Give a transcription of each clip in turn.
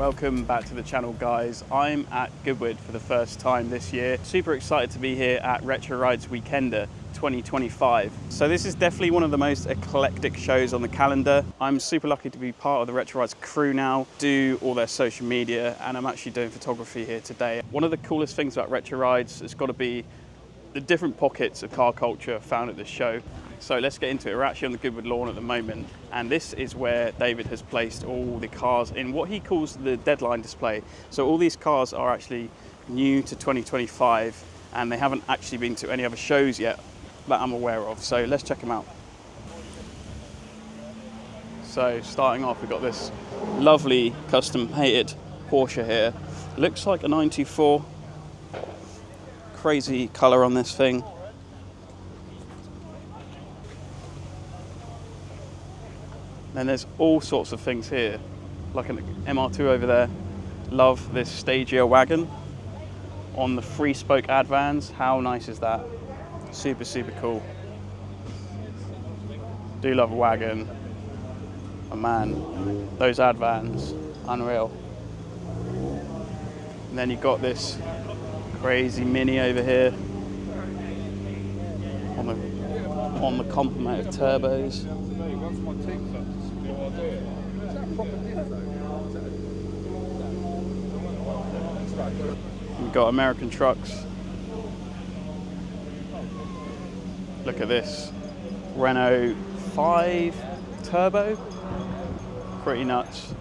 Welcome back to the channel, guys. I'm at Goodwood for the first time this year. Super excited to be here at Retro Rides Weekender 2025. So this is definitely one of the most eclectic shows on the calendar. I'm super lucky to be part of the Retro Rides crew now, do all their social media, and I'm actually doing photography here today. One of the coolest things about Retro Rides has got to be the different pockets of car culture found at this show. So let's get into it. We're actually on the Goodwood lawn at the moment, and this is where David has placed all the cars in what he calls the deadline display. So all these cars are actually new to 2025, and they haven't actually been to any other shows yet that I'm aware of. So let's check them out. So starting off, we've got this lovely custom painted Porsche here. Looks like a 924. Crazy colour on this thing. Then there's all sorts of things here, like an MR2 over there. Love this Stagia wagon on the 3-spoke Advans. How nice is that? Super, super cool. Do love a wagon. Oh man, those Advans, unreal. And then you've got this crazy Mini over here on the complement of turbos. We've got American trucks. Look at this Renault 5 Turbo. Pretty nuts.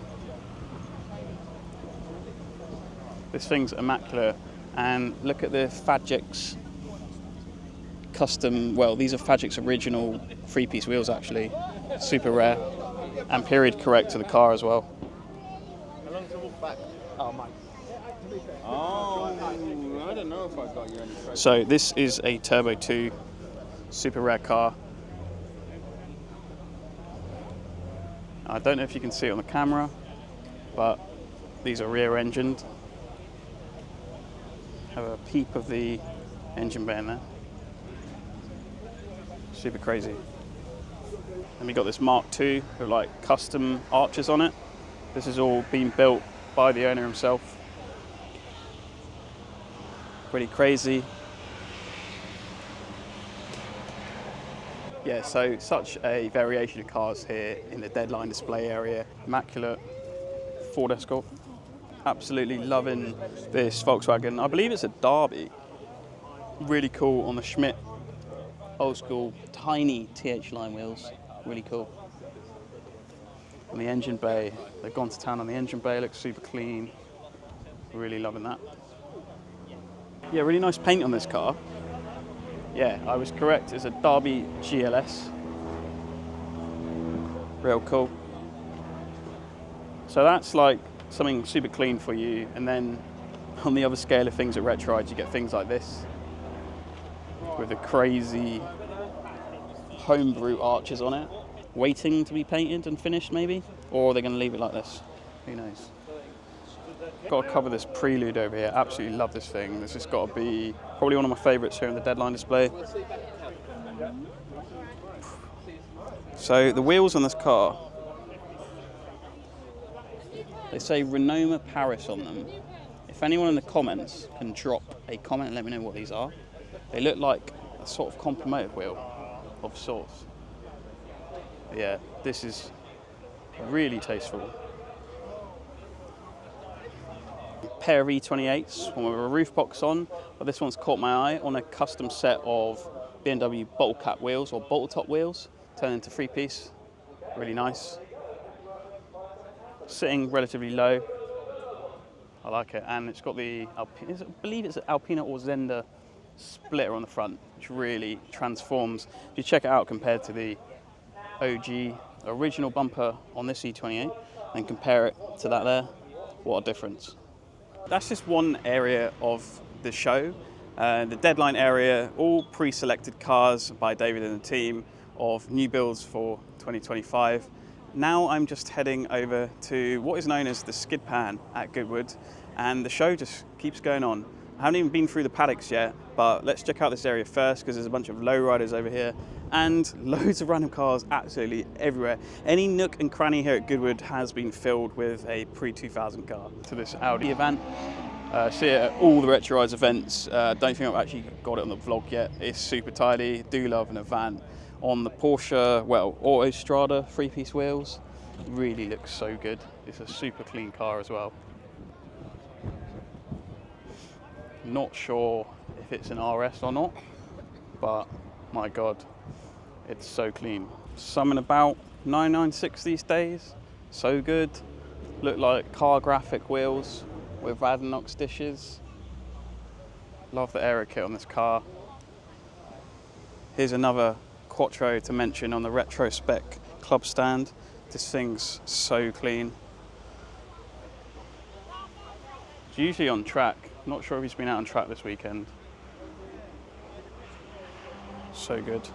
This thing's immaculate. And look at the Fadjix custom, well, these are Fadjix original 3-piece wheels actually. Super rare. And period correct to the car as well. How long to walk back? Oh, mate. Oh, I don't know if I got you any credit. So this is a Turbo 2, super rare car. I don't know if you can see it on the camera, but these are rear-engined. Have a peep of the engine bay in there. Super crazy. And we got this Mark II with like custom arches on it. This is all been built by the owner himself. Pretty crazy. Yeah, so such a variation of cars here in the deadline display area. Immaculate Ford Escort. Absolutely loving this Volkswagen. I believe it's a Derby. Really cool on the Schmidt. Old school, tiny TH line wheels. Really cool. On the engine bay, they've gone to town on the engine bay. Looks super clean. Really loving that. Yeah, really nice paint on this car. Yeah, I was correct. It's a Derby GLS. Real cool. So that's like something super clean for you. And then on the other scale of things at Retro Rides, you get things like this with the crazy homebrew arches on it, waiting to be painted and finished maybe, or they're going to leave it like this. Who knows? Got to cover this Prelude over here. Absolutely love this thing. This has got to be probably one of my favourites here in the deadline display. So the wheels on this car, they say Renoma Paris on them. If anyone in the comments can drop a comment and let me know what these are. They look like a sort of complimented wheel of sorts. Yeah, this is really tasteful. Pair of E28s, one with a roof box on, but this one's caught my eye on a custom set of BMW bottle cap wheels or bottle top wheels, turned into 3-piece. Really nice. Sitting relatively low. I like it, and it's got the, I believe it's an Alpina or Zenda splitter on the front, which really transforms. If you check it out compared to the OG original bumper on this E28 and compare it to that there, what a difference. That's just one area of the show. The deadline area, all pre-selected cars by David and the team of new builds for 2025. Now I'm just heading over to what is known as the skid pan at Goodwood, and the show just keeps going on. I haven't even been through the paddocks yet, but let's check out this area first because there's a bunch of lowriders over here and loads of random cars absolutely everywhere. Any nook and cranny here at Goodwood has been filled with a pre-2000 car. To this Audi event. See it at all the Retro Rides events. Don't think I've actually got it on the vlog yet. It's super tidy. Do love an event. On the Porsche, well, Autostrada 3-piece wheels. Really looks so good. It's a super clean car as well. Not sure if it's an RS or not, but my God, it's so clean. Something about 996 these days. So good. Look like car graphic wheels with paddocks dishes. Love the aero kit on this car. Here's another Quattro to mention on the retro spec club stand. This thing's so clean. It's usually on track. Not sure if he's been out on track this weekend. So good.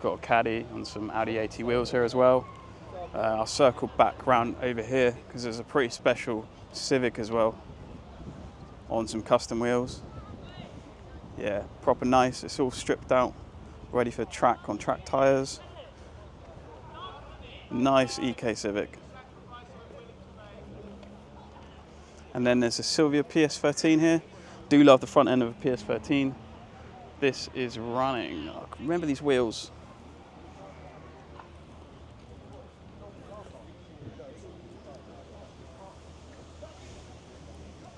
Got a caddy on some Audi AT wheels here as well. I'll circle back round over here because there's a pretty special Civic as well on some custom wheels. Yeah, proper nice. It's all stripped out, ready for track on track tyres. Nice EK Civic. And then there's a Silvia PS13 here. Do love the front end of a PS13. This is running. I can remember these wheels.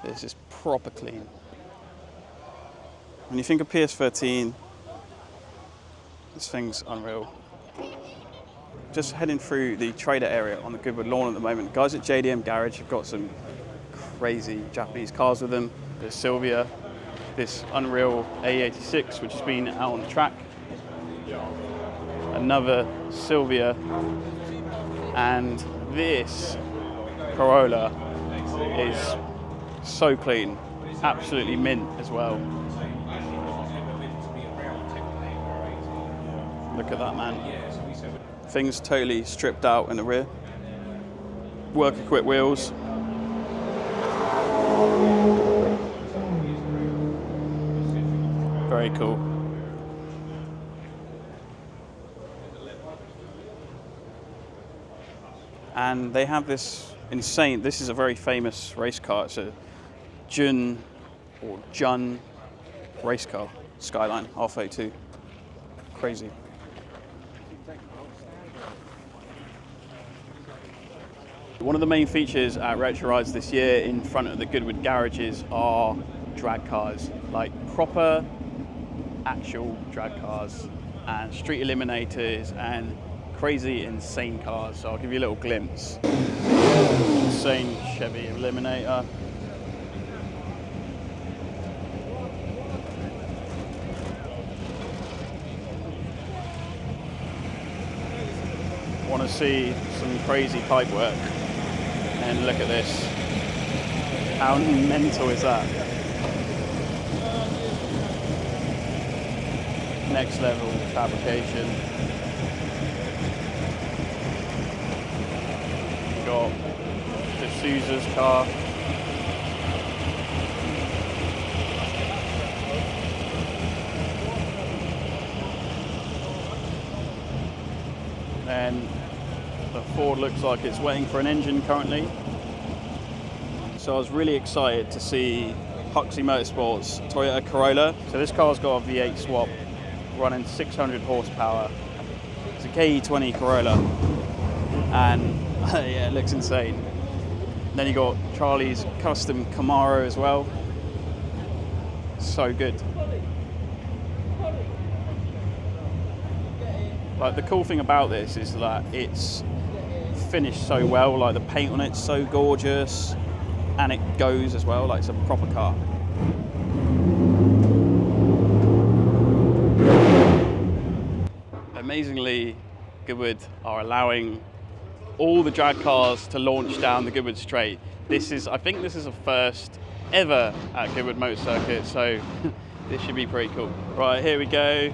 This is proper clean. When you think of PS13, this thing's unreal. Just heading through the trader area on the Goodwood lawn at the moment. Guys at JDM Garage have got some crazy Japanese cars with them. There's Silvia, this Unreal A86, which has been out on the track. Another Silvia, and this Corolla is so clean, absolutely mint as well. Look at that, man. Things totally stripped out in the rear. Work equipped wheels. Very cool. And they have this insane, this is a very famous race car. It's a Jun race car, Skyline R32. Crazy. One of the main features at Retro Rides this year in front of the Goodwood garages are drag cars, like proper actual drag cars and street eliminators and crazy insane cars. So I'll give you a little glimpse. Insane Chevy Eliminator. Want to see some crazy pipe work? And look at this. How mental is that? Next level fabrication. Got D'Souza's car. And the Ford looks like it's waiting for an engine currently. So I was really excited to see Huxley Motorsports Toyota Corolla. So this car's got a V8 swap running 600 horsepower. It's a KE20 Corolla, and yeah, it looks insane. Then you got Charlie's custom Camaro as well. So good. Like, the cool thing about this is that it's finished so well. Like, the paint on it's so gorgeous, and it goes as well. Like, it's a proper car. Amazingly, Goodwood are allowing all the drag cars to launch down the Goodwood Straight. I think this is a first ever at Goodwood Motor Circuit, so this should be pretty cool. Right, here we go.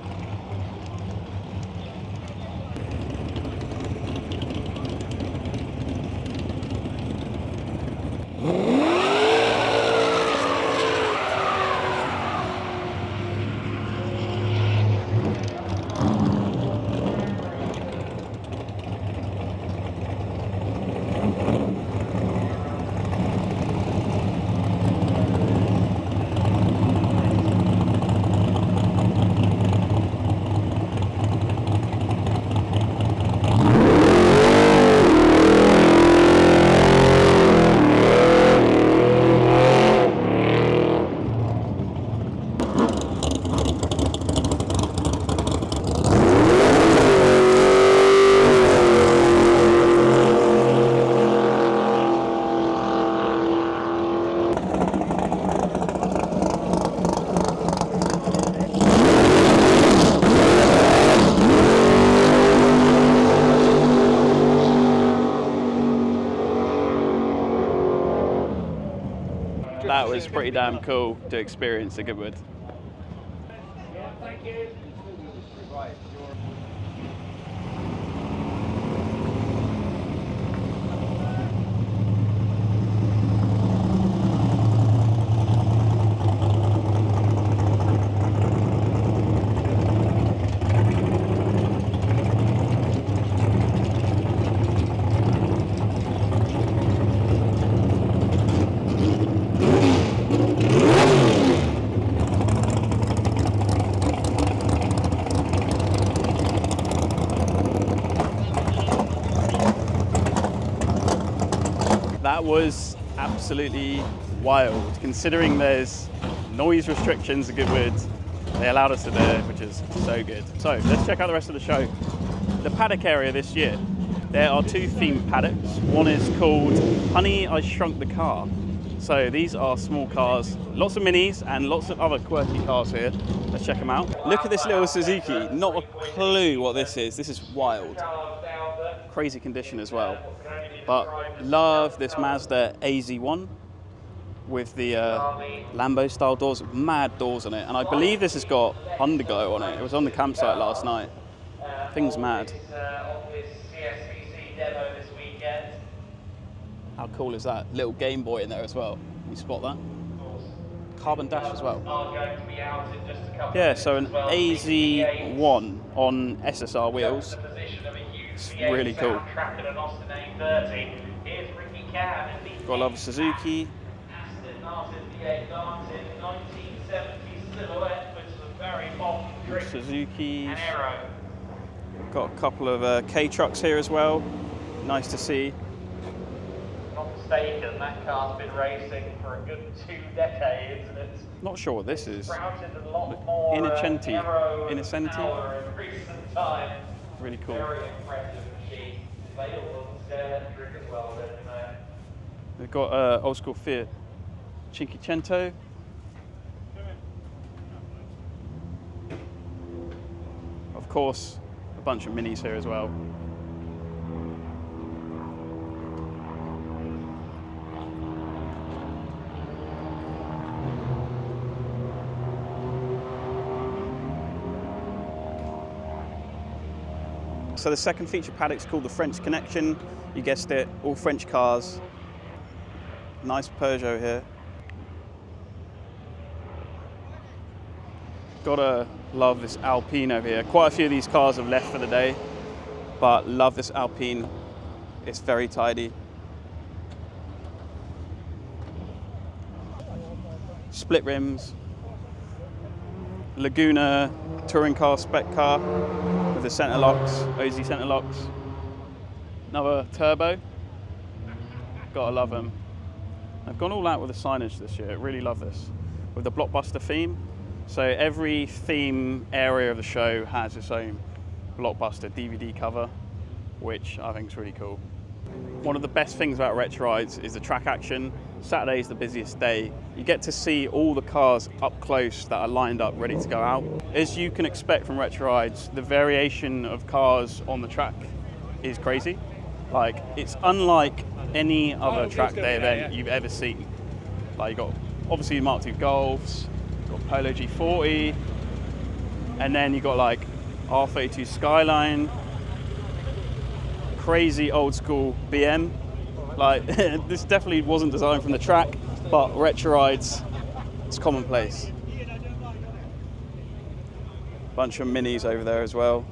that was pretty damn cool to experience at Goodwood. Thank you. Right. That was absolutely wild. Considering there's noise restrictions at Goodwood, they allowed us to do it, which is so good. So let's check out the rest of the show. The paddock area this year, there are 2 themed paddocks. One is called Honey, I Shrunk the Car. So these are small cars, lots of minis and lots of other quirky cars here. Let's check them out. Look at this little Suzuki. Not a clue what this is. This is wild. Crazy condition as well. But love this Mazda AZ1 with the Lambo style doors, mad doors on it. And I believe this has got underglow on it. It was on the campsite last night. Thing's mad. How cool is that? Little Game Boy in there as well. Can you spot that? Carbon dash as well. Yeah, so an AZ1 on SSR wheels. It's really cool. Got a lot of Suzuki. Suzuki's. Got a couple of K trucks here as well. Nice to see. Not mistaken, that car's been racing for a good 2 decades, and it's not sure what this is. Innocenti. In recent time. Really cool. Very impressive machine. Available on electric as well, don't you know? We've got old school Fiat Cinquecento. Of course, a bunch of minis here as well. So the second feature paddock's called the French Connection. You guessed it, all French cars. Nice Peugeot here. Gotta love this Alpine over here. Quite a few of these cars have left for the day, but love this Alpine. It's very tidy. Split rims. Laguna touring car, spec car with the center locks, OZ center locks. Another turbo. Gotta love them. I've gone all out with the signage this year. I really love this. With the blockbuster theme. So every theme area of the show has its own blockbuster DVD cover, which I think is really cool. One of the best things about Retro Rides is the track action. Saturday is the busiest day. You get to see all the cars up close that are lined up, ready to go out. As you can expect from Retro Rides, the variation of cars on the track is crazy. Like, it's unlike any other track day event you've ever seen. Like, you got obviously Mark II Golfs, you've got Polo G40, and then you got like R32 Skyline, crazy old school BM. Like, this definitely wasn't designed from the track, but Retro Rides, it's commonplace. Bunch of minis over there as well.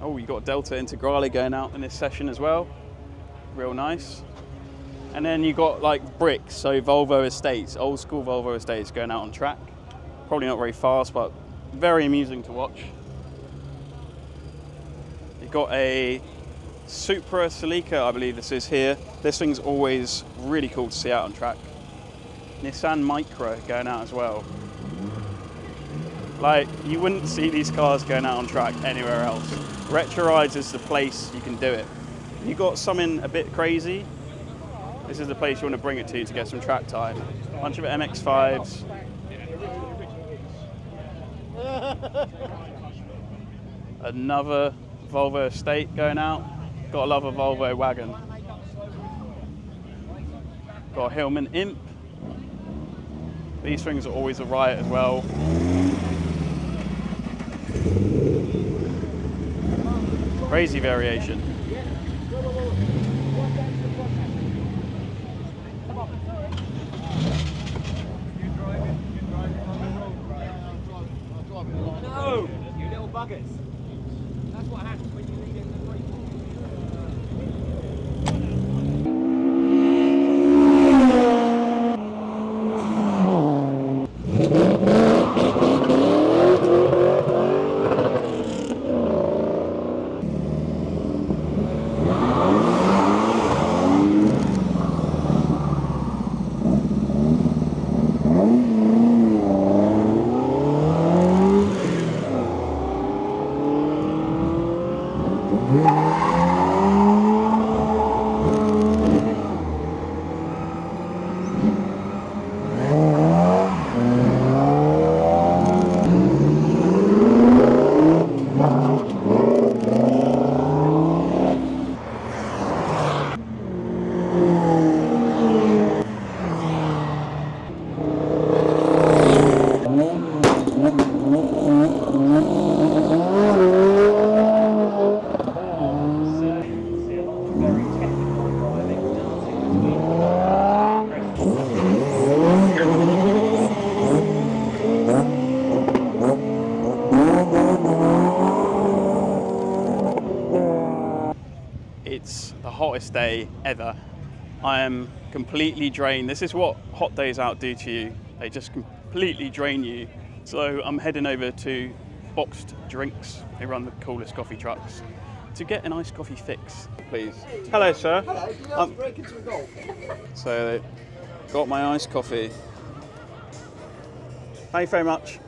Oh, you got Delta Integrale going out in this session as well. Real nice. And then you got like bricks, so Volvo Estates, old school Volvo Estates going out on track. Probably not very fast, but very amusing to watch. You've got a Supra Celica, I believe this is here. This thing's always really cool to see out on track. Nissan Micra going out as well. Like, you wouldn't see these cars going out on track anywhere else. Retro Rides is the place you can do it. If you've got something a bit crazy, this is the place you want to bring it to get some track time. Bunch of MX-5s. Another Volvo Estate going out. Gotta love a Volvo wagon. Got a Hillman Imp. These things are always a riot as well. Crazy variation. No, you little buggers. That's what happens when you lead in the free. It's the hottest day ever. I am completely drained. This is what hot days out do to you. They just completely drain you. So I'm heading over to Boxed Drinks. They run the coolest coffee trucks to get an iced coffee fix, please. Hello, sir. Hello, do you like to break into a golf? So, got my iced coffee. Thank you very much.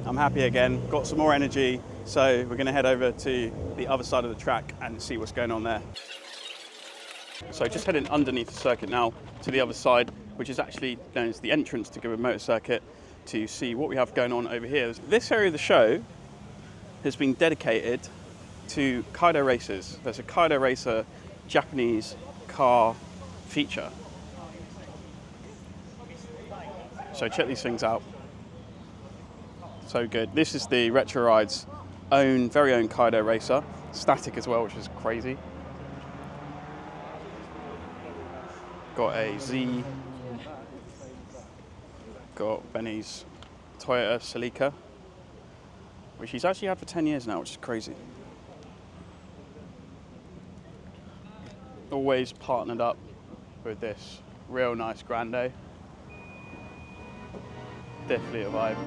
I'm happy again, got some more energy, so we're going to head over to the other side of the track and see what's going on there. So just heading underneath the circuit now to the other side, which is actually known as the entrance to Goodwood Motor Circuit, to see what we have going on over here. This area of the show has been dedicated to Kaido races. There's a Kaido Racer Japanese car feature. So check these things out. So good. This is the Retro Ride's very own Kaido Racer. Static as well, which is crazy. Got a Z. Got Benny's Toyota Celica, which he's actually had for 10 years now, which is crazy. Always partnered up with this real nice Grande. Definitely a vibe.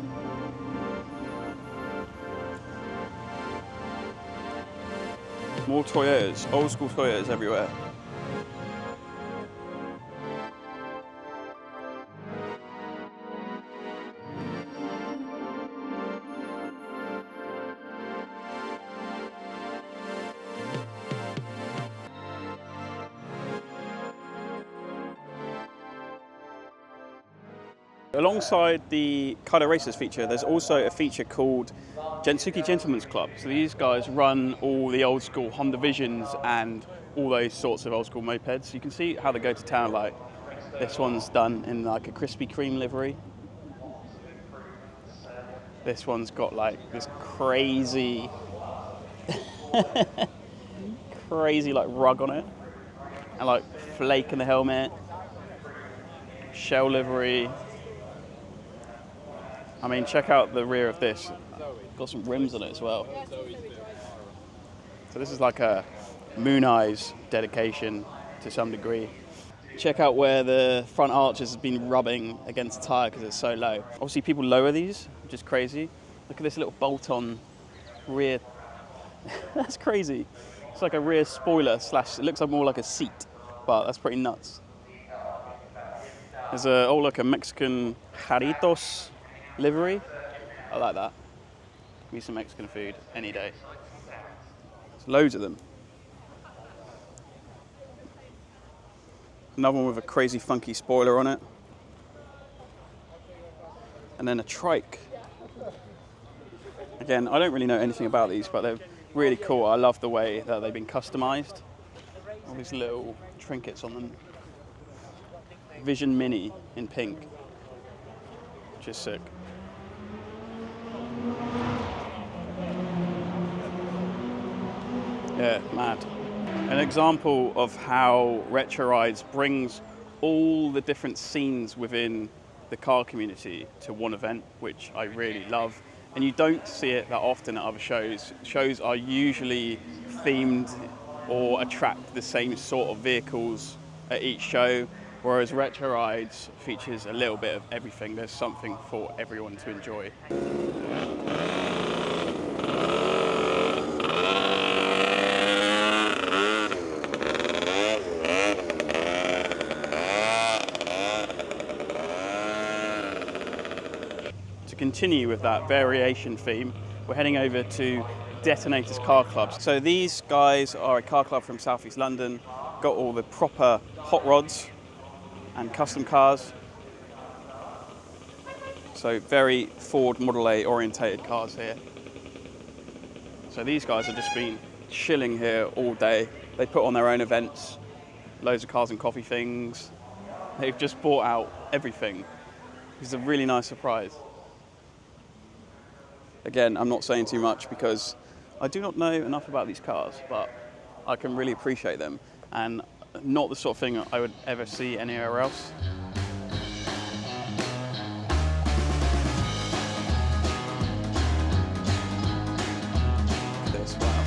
More Toyotas, old school Toyotas everywhere. Alongside the Kaido Racers feature, there's also a feature called Gensuki Gentlemen's Club. So these guys run all the old school Honda Visions and all those sorts of old school mopeds. You can see how they go to town. Like this one's done in like a Krispy Kreme livery. This one's got like this crazy, crazy like rug on it, and like flake in the helmet, shell livery. I mean, check out the rear of this. Got some rims on it as well. So this is like a Moon Eyes dedication to some degree. Check out where the front arch has been rubbing against the tyre because it's so low. Obviously people lower these, which is crazy. Look at this little bolt-on rear. That's crazy. It's like a rear spoiler slash, it looks like more like a seat, but that's pretty nuts. There's like a Mexican Jarritos livery. I like that. Give me some Mexican food any day. There's loads of them. Another one with a crazy funky spoiler on it. And then a trike. Again, I don't really know anything about these, but they're really cool. I love the way that they've been customized. All these little trinkets on them. Vision Mini in pink, which is sick. Yeah, mad. An example of how Retro Rides brings all the different scenes within the car community to one event, which I really love. And you don't see it that often at other shows. Shows are usually themed or attract the same sort of vehicles at each show, whereas Retro Rides features a little bit of everything. There's something for everyone to enjoy. To continue with that variation theme, we're heading over to Detonator's Car Club. So these guys are a car club from Southeast London, got all the proper hot rods and custom cars. So very Ford Model A orientated cars here. So these guys have just been chilling here all day. They put on their own events, loads of cars and coffee things. They've just bought out everything. It's a really nice surprise. Again, I'm not saying too much because I do not know enough about these cars, but I can really appreciate them, and not the sort of thing I would ever see anywhere else. This, wow.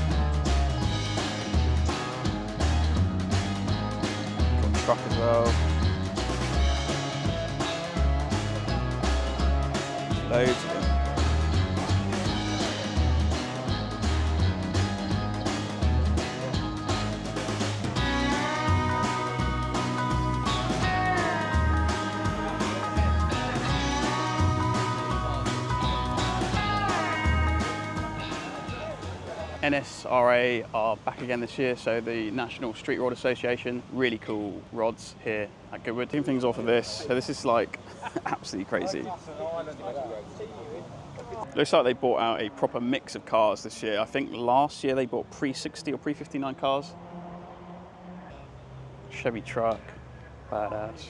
Got a truck as well. Loads of them. NSRA are back again this year, so the National Street Rod Association. Really cool rods here at Goodwood. Doing things off of this. So this is like absolutely crazy. Looks like they bought out a proper mix of cars this year. I think last year they bought pre-60 or pre-59 cars. Chevy truck, badass.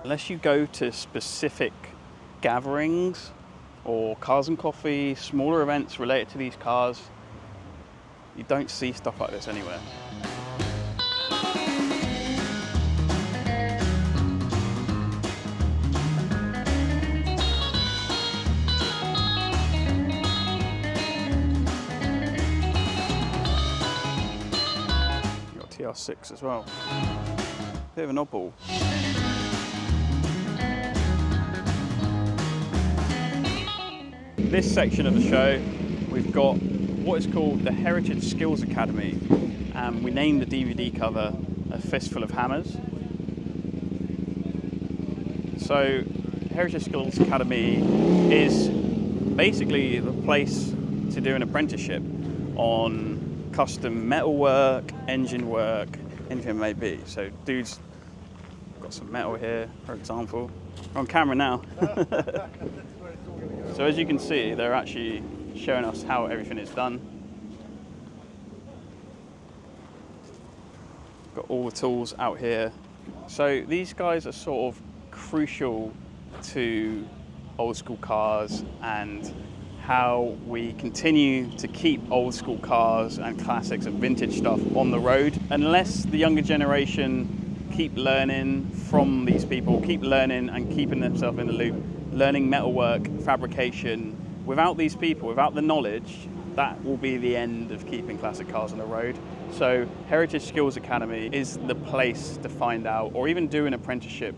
Unless you go to specific gatherings or cars and coffee, smaller events related to these cars, you don't see stuff like this anywhere. You've got TR6 as well. Bit of an oddball. This section of the show, we've got what is called the Heritage Skills Academy, and we named the DVD cover A Fistful of Hammers. So Heritage Skills Academy is basically the place to do an apprenticeship on custom metal work, engine work, anything it may be. So dude's got some metal here, for example. We're on camera now. So as you can see, they're actually showing us how everything is done. Got all the tools out here. So these guys are sort of crucial to old school cars and how we continue to keep old school cars and classics and vintage stuff on the road. Unless the younger generation keep learning from these people, keep learning and keeping themselves in the loop, learning metalwork, fabrication. Without these people, without the knowledge, that will be the end of keeping classic cars on the road. So Heritage Skills Academy is the place to find out, or even do an apprenticeship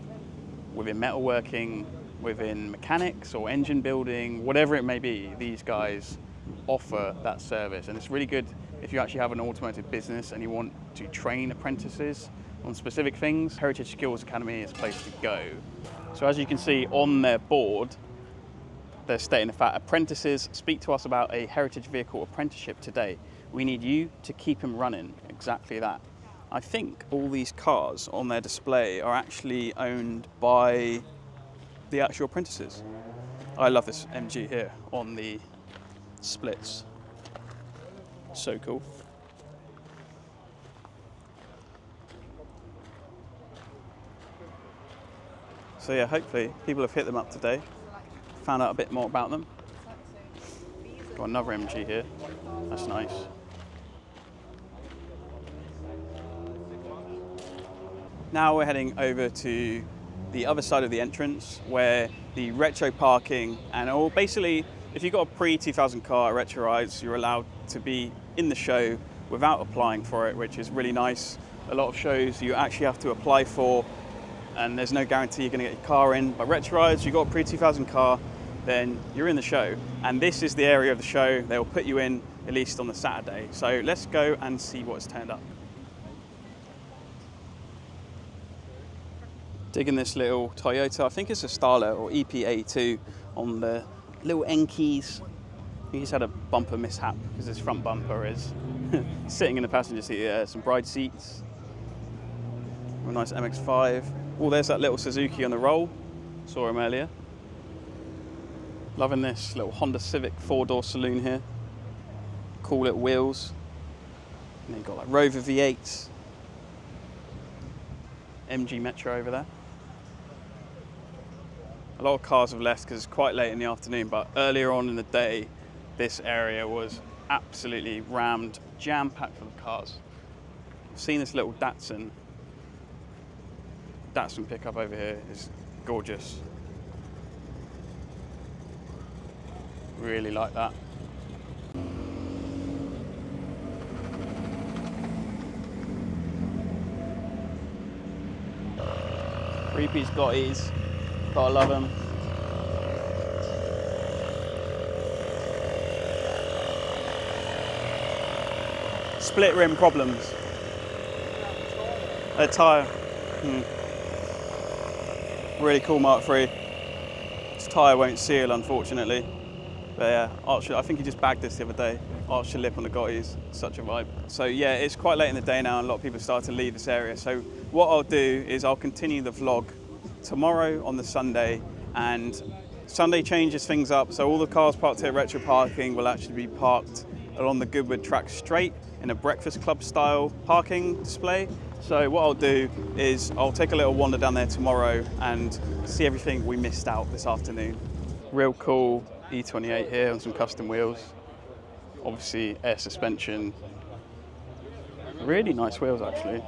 within metalworking, within mechanics or engine building, whatever it may be. These guys offer that service, and it's really good if you actually have an automotive business and you want to train apprentices on specific things. Heritage Skills Academy is a place to go. So as you can see on their board, they're stating the fact, apprentices, speak to us about a heritage vehicle apprenticeship today. We need you to keep them running. Exactly that. I think all these cars on their display are actually owned by the actual apprentices. I love this MG here on the splits. So cool. So yeah, hopefully people have hit them up today, found out a bit more about them. Got another MG here, that's nice. Now we're heading over to the other side of the entrance where the retro parking and all, basically if you've got a pre-2000 car at Retro Rides, you're allowed to be in the show without applying for it, which is really nice. A lot of shows you actually have to apply for and there's no guarantee you're going to get your car in. But Retro Rides, you've got a pre-2000 car, then you're in the show. And this is the area of the show they'll put you in, at least on the Saturday. So let's go and see what's turned up. Digging this little Toyota, I think it's a Starlet or EPA2 on the little end keys. He's had a bumper mishap because his front bumper is sitting in the passenger seat. Some bride seats. A nice MX-5. Oh, there's that little Suzuki on the roll. Saw him earlier. Loving this little Honda Civic 4-door saloon here. Cool little wheels. And then you've got like Rover V8s. MG Metro over there. A lot of cars have left because it's quite late in the afternoon, but earlier on in the day, this area was absolutely rammed, jam-packed full of cars. I've seen this little Datsun pickup over here. Is gorgeous. Really like that. Three-piece Gottis. Gotta love them. Split rim problems. A tyre. Really cool Mark III. This tyre won't seal, unfortunately. But yeah, I think he just bagged this the other day. Arched the lip on the Gottis. Such a vibe. So yeah, it's quite late in the day now and a lot of people are starting to leave this area. So what I'll do is I'll continue the vlog tomorrow on the Sunday, and Sunday changes things up, so all the cars parked here at Retro Parking will actually be parked along the Goodwood track straight in a Breakfast Club style parking display. So what I'll do is I'll take a little wander down there tomorrow and see everything we missed out this afternoon. Real cool E28 here on some custom wheels. Obviously air suspension. Really nice wheels actually.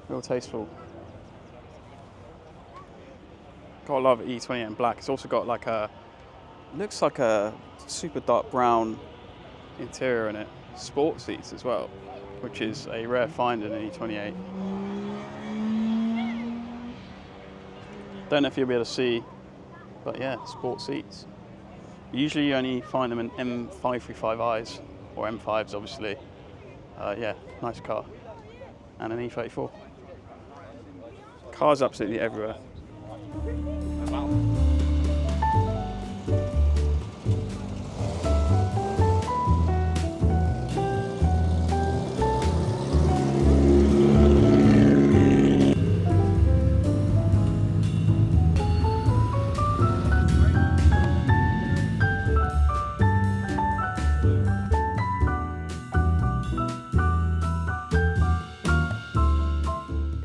Real tasteful. Gotta love E28 in black. It's also got like looks like a super dark brown interior in it. Sport seats as well, which is a rare find in an E28. Don't know if you'll be able to see, but yeah, sport seats. Usually you only find them in M535i's, or M5s obviously. Yeah, nice car. And an E34. Cars absolutely everywhere.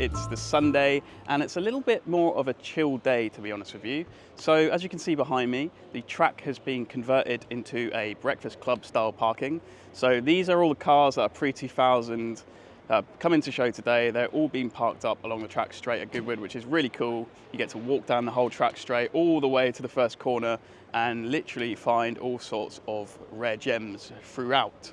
It's the Sunday and it's a little bit more of a chill day, to be honest with you. So as you can see behind me, the track has been converted into a Breakfast Club style parking. So these are all the cars that are pre-2000 come into show today. They're all being parked up along the track straight at Goodwood, which is really cool. You get to walk down the whole track straight all the way to the first corner and literally find all sorts of rare gems throughout.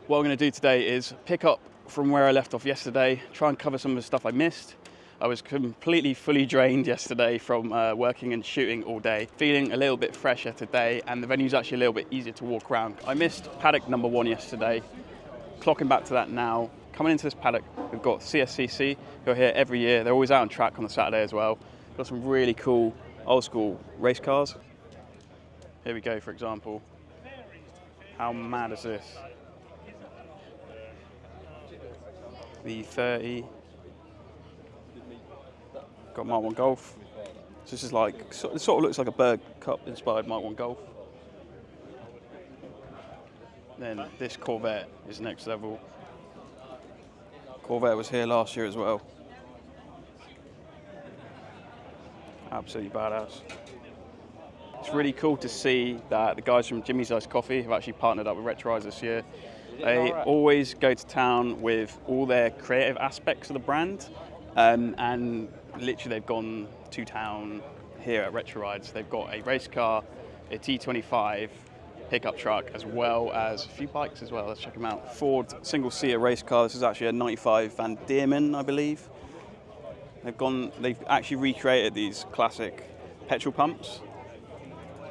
What I'm going to do today is pick up from where I left off yesterday, try and cover some of the stuff I missed. I was completely fully drained yesterday from working and shooting all day. Feeling a little bit fresher today, and the venue's actually a little bit easier to walk around. I missed paddock number 1 yesterday. Clocking back to that now. Coming into this paddock, we've got CSCC, who are here every year. They're always out on track on the Saturday as well. Got some really cool old school race cars. Here we go, for example. How mad is this? The 30. Got Mark 1 Golf. So this is like, it sort of looks like a Berg Cup inspired Mark 1 Golf. Then this Corvette is next level. Corvette was here last year as well. Absolutely badass. It's really cool to see that the guys from Jimmy's Iced Coffee have actually partnered up with Retro Rides this year. They always go to town with all their creative aspects of the brand, and literally they've gone to town here at Retro Rides. They've got a race car, a T25 pickup truck, as well as a few bikes as well. Let's check them out. Ford single-seater race car. This is actually a 95 Van Diemen, I believe. They've actually recreated these classic petrol pumps,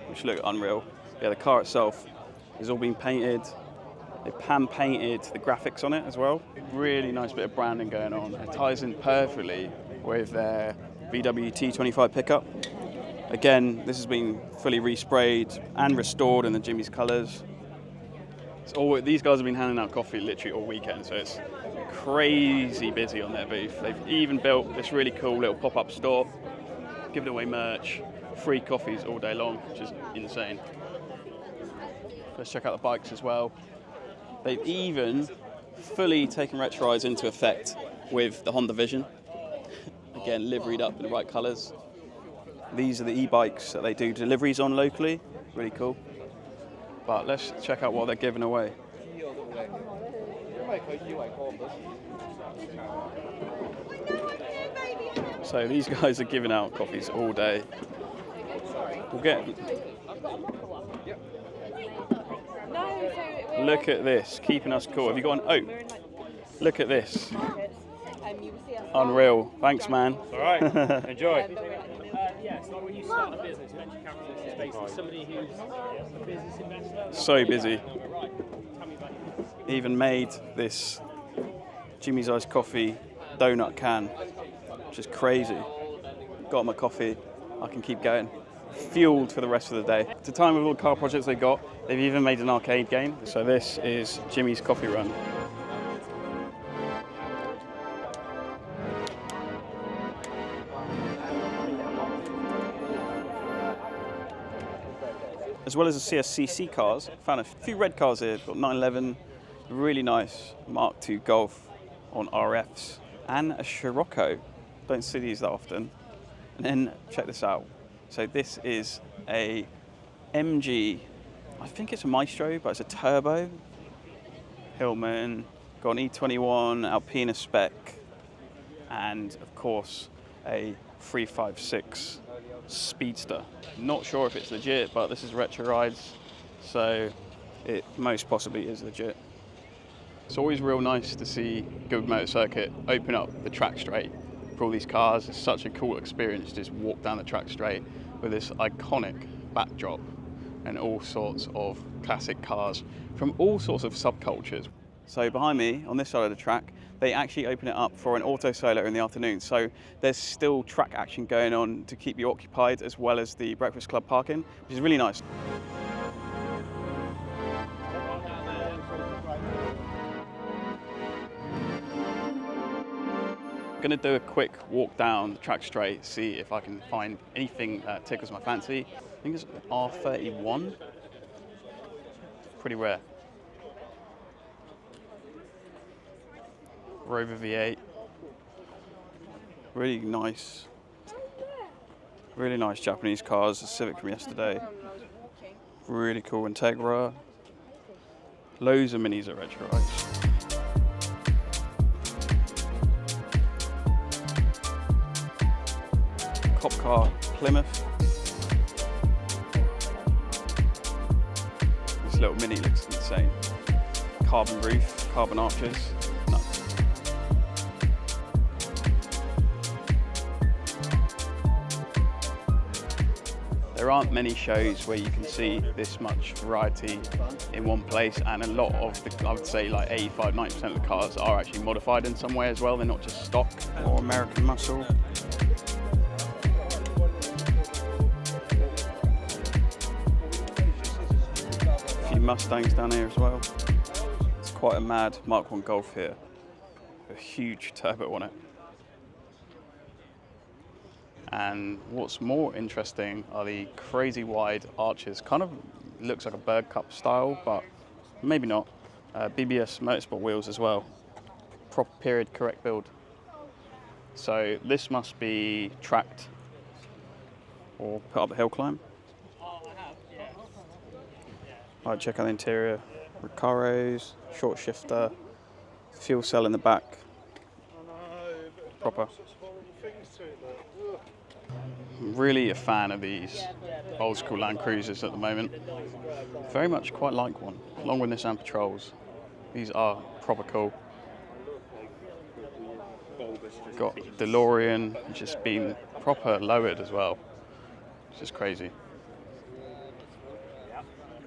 which look unreal. Yeah, the car itself has all been painted. They've hand-painted the graphics on it as well. Really nice bit of branding going on. It ties in perfectly with their VW T25 pickup. Again, this has been fully resprayed and restored in the Jimmy's colours. These guys have been handing out coffee literally all weekend, so it's crazy busy on their booth. They've even built this really cool little pop-up store, giving away merch, free coffees all day long, which is insane. Let's check out the bikes as well. They've even fully taken Retro Rides into effect with the Honda Vision. Again, liveried up in the right colours. These are the e-bikes that they do deliveries on locally. Really cool. But let's check out what they're giving away. So these guys are giving out coffees all day. Look at this, keeping us cool. Have you got an oak? Look at this. Unreal. Thanks, man. All right. Enjoy. Yeah, so when you start a business, venture capitalist is basically somebody who's a business investor. So busy. Even made this Jimmy's Iced Coffee donut can, which is crazy. Got my coffee, I can keep going. Fueled for the rest of the day. To time with all the car projects they've got, they've even made an arcade game. So this is Jimmy's Coffee Run. As well as the CSCC cars, found a few red cars here. Got 911, really nice Mark II Golf on RFs, and a Scirocco. Don't see these that often. And then check this out. So this is a MG, I think it's a Maestro, but it's a turbo. Hillman, got an E21 Alpina spec, and of course a 356 Speedster. Not sure if it's legit, but this is Retro Rides, so it most possibly is legit. It's always real nice to see Goodwood Motor Circuit open up the track straight for all these cars. It's such a cool experience to just walk down the track straight with this iconic backdrop and all sorts of classic cars from all sorts of subcultures. So behind me, on this side of the track, they actually open it up for an auto solo in the afternoon. So there's still track action going on to keep you occupied, as well as the Breakfast Club parking, which is really nice. I'm going to do a quick walk down the track straight, see if I can find anything that tickles my fancy. I think it's an R31. Pretty rare. Rover V8. Really nice Japanese cars. A Civic from yesterday. Really cool Integra. Loads of minis at Retro Rides. Cop car Plymouth. This little mini looks insane. Carbon roof, carbon arches. Nuts. There aren't many shows where you can see this much variety in one place, and a lot of the, I would say like 85-90% of the cars are actually modified in some way as well. They're not just stock or American muscle. A few Mustangs down here as well. It's quite a mad Mark I Golf here. A huge turbo on it. And what's more interesting are the crazy wide arches. Kind of looks like a Berg Cup style, but maybe not. BBS Motorsport wheels as well. Proper period correct build. So this must be tracked or put up the hill climb. Right, check out the interior. Recaros, short shifter, fuel cell in the back. Proper. I'm really a fan of these old school Land Cruisers at the moment. Very much quite like one, along with Nissan Patrols. These are proper cool. Got DeLorean, which has been proper lowered as well. It's just crazy.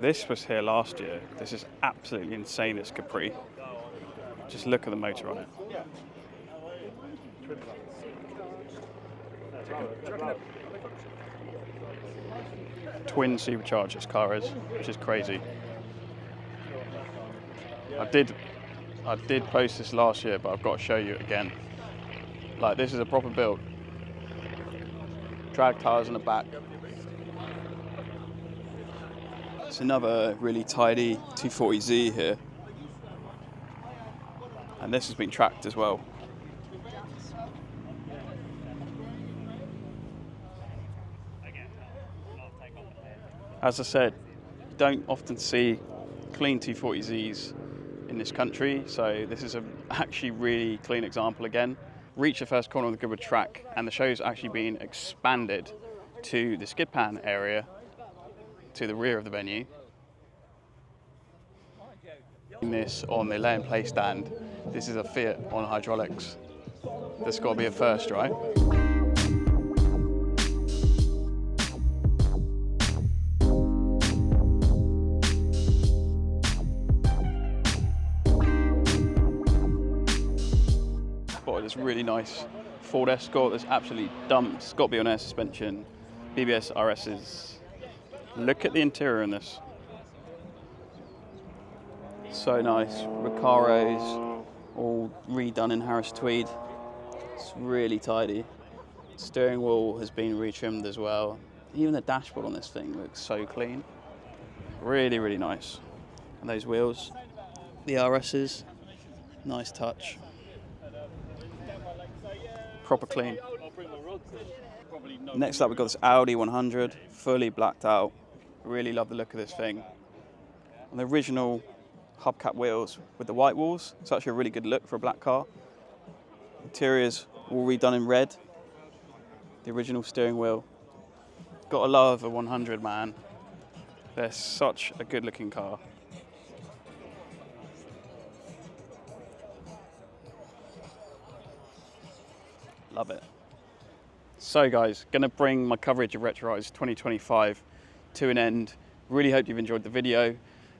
This was here last year. This is absolutely insane, this Capri. Just look at the motor on it. Twin supercharged this car is, which is crazy. I did post this last year, but I've got to show you it again. Like, this is a proper build. Drag tires in the back. It's another really tidy 240Z here. And this has been tracked as well. As I said, you don't often see clean 240Zs in this country, so this is an actually really clean example again. Reach the first corner of the Goodwood track, and the show's actually been expanded to the skid pan area to the rear of the venue. This on the lay and play stand. This is a Fiat on hydraulics. That's got to be a first, right? Spotted this really nice Ford Escort that's absolutely dumped. It's got to be on air suspension. BBS RSs. Look at the interior in this. So nice. Recaros, all redone in Harris Tweed. It's really tidy. Steering wheel has been retrimmed as well. Even the dashboard on this thing looks so clean. Really, really nice. And those wheels, the RSs, nice touch. Proper clean. Next up, we've got this Audi 100, fully blacked out. Really love the look of this thing. And the original hubcap wheels with the white walls. It's actually a really good look for a black car. Interior's all redone in red. The original steering wheel. Gotta love a 100, man. They're such a good looking car. Love it. So guys, gonna bring my coverage of Retro Rides 2025 to an end. Really hope you've enjoyed the video.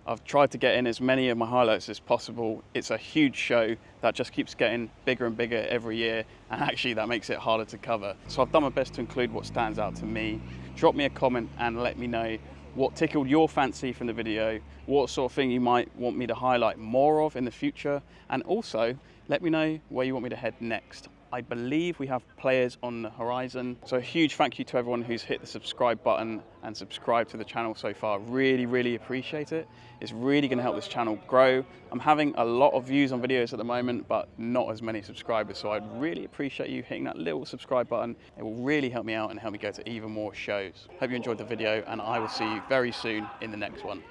I've tried to get in as many of my highlights as possible. It's a huge show that just keeps getting bigger and bigger every year, and actually that makes it harder to cover. So I've done my best to include what stands out to me. Drop me a comment and let me know what tickled your fancy from the video, what sort of thing you might want me to highlight more of in the future, and also let me know where you want me to head next. I believe we have players on the horizon. So a huge thank you to everyone who's hit the subscribe button and subscribed to the channel so far. Really, really appreciate it. It's really gonna help this channel grow. I'm having a lot of views on videos at the moment, but not as many subscribers. So I'd really appreciate you hitting that little subscribe button. It will really help me out and help me go to even more shows. Hope you enjoyed the video, and I will see you very soon in the next one.